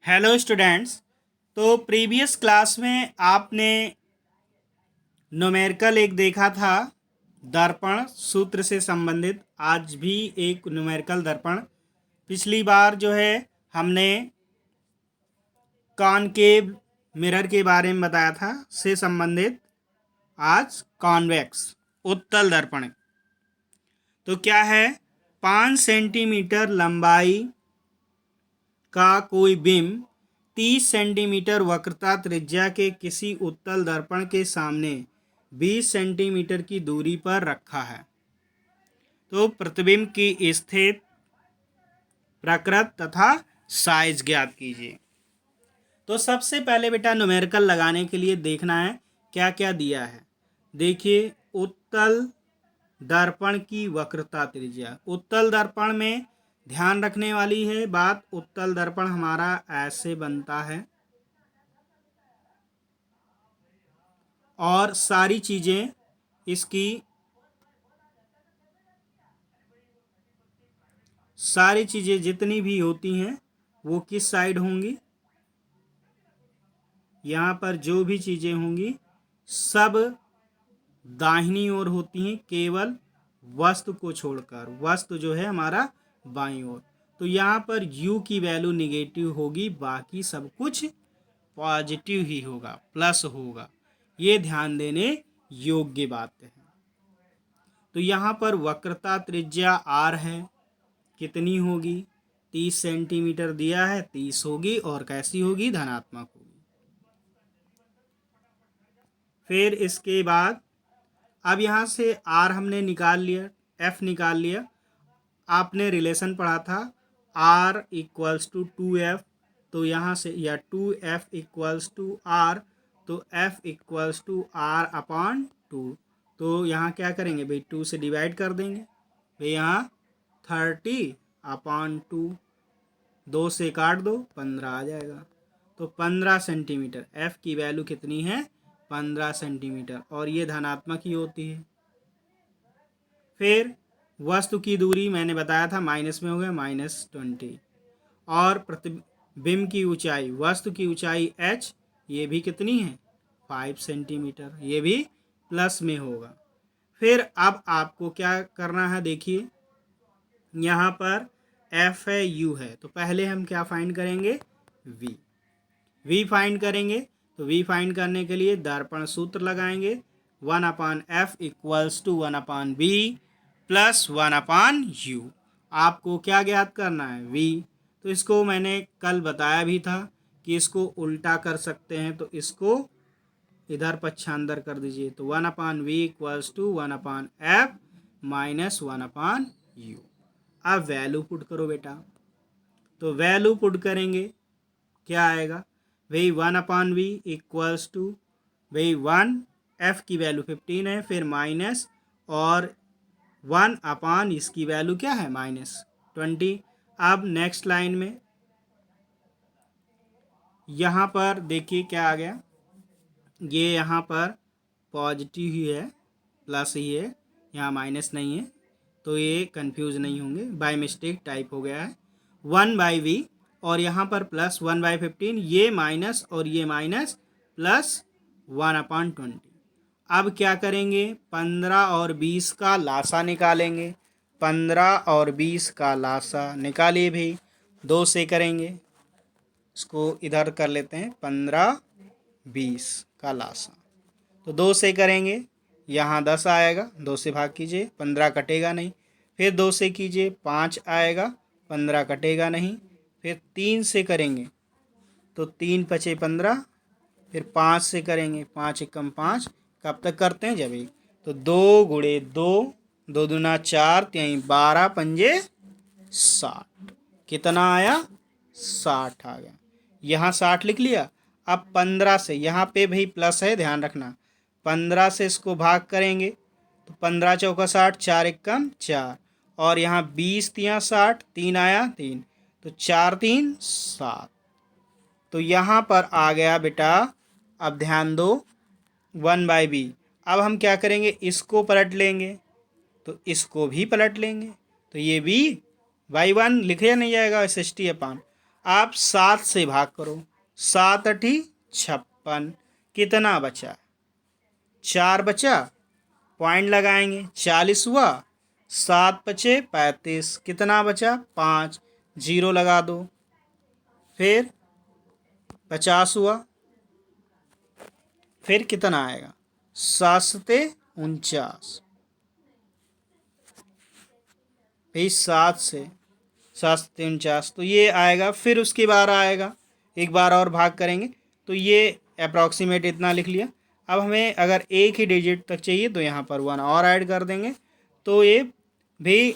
Hello students. तो previous class में आपने न्यूमेरिकल एक देखा था, दर्पण सूत्र से संबंधित। आज भी एक न्यूमेरिकल दर्पण। पिछली बार जो है हमने कॉनकेव मिरर के बारे में बताया था से संबंधित। आज कॉन्वेक्स उत्तल दर्पण। तो क्या है, 5 सेंटीमीटर लंबाई का कोई बिंब 30 सेंटीमीटर वक्रता त्रिज्या के किसी उत्तल दर्पण के सामने 20 सेंटीमीटर की दूरी पर रखा है। तो प्रतिबिंब की स्थिति, प्रकृति तथा साइज ज्ञात कीजिए। तो सबसे पहले बेटा न्यूमेरिकल लगाने के लिए देखना है क्या क्या दिया है। देखिए, उत्तल दर्पण की वक्रता त्रिज्या। उत्तल दर्पण में ध्यान रखने वाली है बात, उत्तल दर्पण हमारा ऐसे बनता है और सारी चीजें इसकी जितनी भी होती हैं वो किस साइड होंगी, यहाँ पर जो भी चीजें होंगी सब दाहिनी ओर होती हैं, केवल वस्तु को छोड़कर। वस्तु जो है हमारा बाईं ओर। तो यहाँ पर u की वैल्यू निगेटिव होगी, बाकी सब कुछ पॉजिटिव ही होगा, प्लस होगा। ये ध्यान देने योग्य बात है। तो यहाँ पर वक्रता त्रिज्या r है, कितनी होगी? 30 सेंटीमीटर दिया है, 30 होगी और कैसी होगी? धनात्मक होगी। फिर इसके बाद अब यहाँ से r हमने निकाल लिया, f निकाल लिया। आपने रिलेशन पढ़ा था r इक्वल्स टू 2f। तो यहाँ से या 2f इक्वल्स टू r, तो f equals to r upon 2। तो यहाँ क्या करेंगे भाई, 2 से डिवाइड कर देंगे भाई, यहाँ 30 अपॉन 2, 2 से काट दो, 15 आ जाएगा। तो 15 सेंटीमीटर f की वैल्यू कितनी है? 15 सेंटीमीटर, और ये धनात्मक ही होती है। फिर वस्तु की दूरी मैंने बताया था माइनस में हो गया, -20। और प्रतिबिंब की ऊंचाई, वस्तु की ऊंचाई h, ये भी कितनी है? 5 सेंटीमीटर, ये भी प्लस में होगा। फिर अब आपको क्या करना है, देखिए यहाँ पर f है, u है, तो पहले हम क्या फाइंड करेंगे? v फाइंड करेंगे। तो v फाइंड करने के लिए दर्पण सूत्र लगाएंगे, 1/f equals to 1/b plus 1/u। आपको क्या ज्ञात करना है? v। तो इसको मैंने कल बताया भी था कि इसको उल्टा कर सकते हैं, तो इसको इधर पक्षांतर कर दीजिए। तो 1/v equals to 1/f minus 1/u। अब वैल्यू पुट करो बेटा। तो वैल्यू पुट करेंगे, क्या आएगा भाई? 1/v इक्वल्स टू भाई 1, f की वैल्यू 15 है, फिर माइनस और 1 अपॉन इसकी वैल्यू क्या है? -20। अब नेक्स्ट लाइन में यहाँ पर देखिए क्या आ गया, ये यहाँ पर पॉजिटिव ही है, प्लस ही है, यहाँ माइनस नहीं है, तो ये कंफ्यूज नहीं होंगे, बाय मिस्टेक टाइप हो गया है। 1/v और यहाँ पर प्लस 1/15, ये माइनस और ये माइनस, प्लस 1/20। अब क्या करेंगे? 15 और 20 का लासा निकालेंगे। 15 और 20 का लासा निकालिए भाई, 2 से करेंगे। इसको इधर कर लेते हैं, 15 20 का लासा, तो 2 से करेंगे, यहाँ 10 आएगा, 2 से भाग कीजिए, 15 कटेगा नहीं। फिर 2 से कीजिए, 5 आएगा, 15 कटेगा नहीं। फिर 3 से करेंगे तो 3 पचे 15। फिर 5 से करेंगे, 5 एकम 5, कब तक करते हैं? जब एक। तो 2 गुणे 2, 2 दूना 4, 3 12 पंजे 60। कितना आया? 60 आ गया। यहाँ 60 लिख लिया। अब 15 से, यहाँ पे भाई प्लस है, ध्यान रखना। 15 से इसको भाग करेंगे तो 15 चौका 60, 4 एकम 4, और यहाँ 20 तिया 60, 3 आया 3, तो 4 3 7। तो यहाँ पर आ गया बेटा, अब ध्यान दो, 1/b। अब हम क्या करेंगे? इसको पलट लेंगे, तो इसको भी पलट लेंगे, तो ये b/1 लिखा नहीं जाएगा, 60 अपान। आप 7 से भाग करो, 7 अठी 56, कितना बचा? 4 बचा, पॉइंट लगाएंगे, 40 हुआ, 7 बचे 35, कितना बचा? 5, जीरो लगा दो, फिर 50 हुआ, फिर कितना आएगा? 7 सते 49, भाई 7 से 7 तो ये आएगा। फिर उसके बार आएगा, एक बार और भाग करेंगे, तो ये अप्रॉक्सीमेट इतना लिख लिया। अब हमें अगर एक ही डिजिट तक चाहिए तो यहाँ पर 1 और ऐड कर देंगे। तो ये भी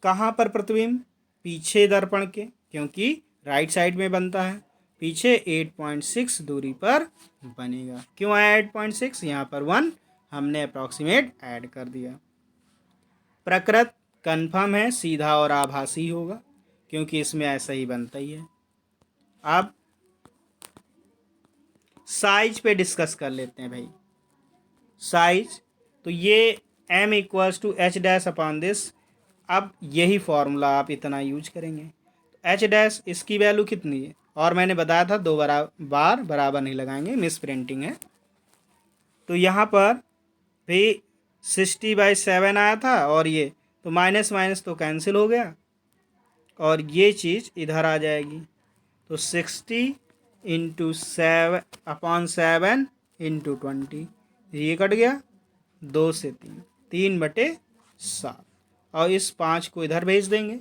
कहाँ पर प्रतिबिंब? पीछे दर्पण के, क्योंकि राइट साइड में बनता है, पीछे 8.6 दूरी पर बनेगा। क्यों आया 8.6? यहाँ पर 1 हमने अप्रॉक्सीमेट ऐड कर दिया। प्रकृत कन्फर्म है, सीधा और आभासी होगा, क्योंकि इसमें ऐसा ही बनता ही है। अब साइज पे डिस्कस कर लेते हैं भाई। साइज, तो ये m equals to H dash upon this. अब यही फॉर्मूला आप इतना यूज करेंगे। एच डैश इसकी वैल्यू कितनी है? और मैंने बताया था 2 बार बराबर नहीं लगाएंगे, मिस प्रिंटिंग है। तो यहाँ पर भी 60/7 आया था, और ये तो माइनस माइनस तो कैंसिल हो गया, और ये चीज़ इधर आ जाएगी। तो 60 इंटू 7/7 इंटू 20, ये कट गया, 2 से 3/7, और इस 5 को इधर भेज देंगे।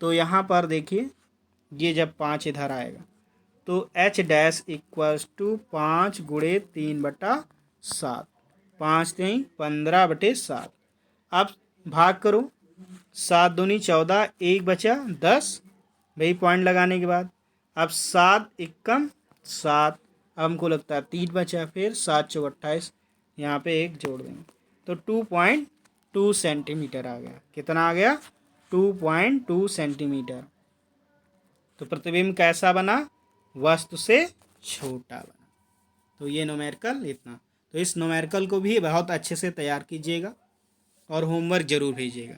तो यहाँ पर देखिए, ये जब 5 इधर आएगा तो एच डैश इक्वल्स टू 5 गुणे 3/7, 5 3 15/7। अब भाग करो, 7 दूनी 14, 1 बचा 10, भाई पॉइंट लगाने के बाद। अब 7 एकम 7, अब हमको लगता है 3 बचा, फिर 7 चौक 28, यहाँ पे 1 जोड़ देंगे, तो 2.2 सेंटीमीटर आ गया। कितना आ गया? 2.2 सेंटीमीटर। तो प्रतिबिंब कैसा बना? वस्तु से छोटा बना। तो ये न्यूमेरिकल इतना। तो इस न्यूमेरिकल को भी बहुत अच्छे से तैयार कीजिएगा और होमवर्क ज़रूर भेजिएगा।